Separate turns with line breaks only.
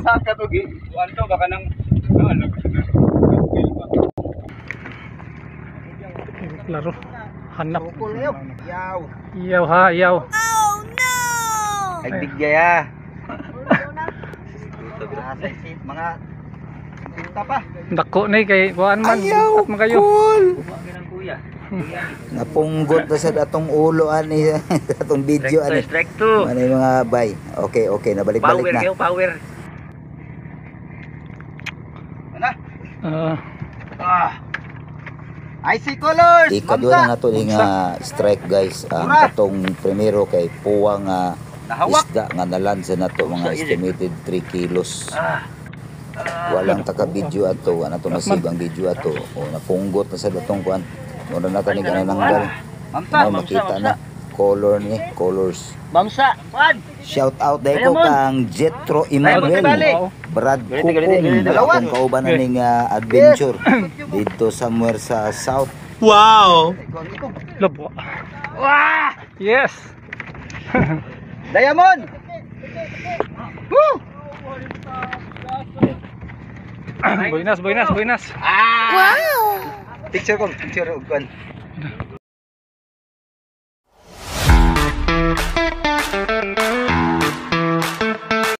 Saka to gi. Kuan to baka nang
laro. Hanap.
yaw.
Iyaw ha, iyaw.
Oh no!
Nagbigay ah. Mga pinta pa.
Dako na kay kuan man.
Ayaw,
At magayo.
cool.
Kuya.
Napunggot na sa datong ulo ani, datong video ani.
Strike 2.
Ano yung mga bay? Okay, okay, nabalik-balik
Power
na.
kayo, power. Ana? I see colors.
Ikadua na nato yung strike guys. Ang katong primero kay puwang
Nahawak.
isda nga nalansa nato mga estimated 3 kilos. Walang taka-video ato, ano to masibang video ato. O napunggot na sa datong kuan. Mura na tanig ano nanggal.
Mamsa,
Makita na color ni, colors.
Mamsa, kuan.
Shout out dahil ko kang Jetro Emmanuel, Brad Kukong, akong kauban na ning adventure dito somewhere sa south.
Wow. Labo.
Wah!
Yes.
Diamond. Woo!
Buenas, buenas, buenas.
Wow!
Picture ko, picture ko kuan.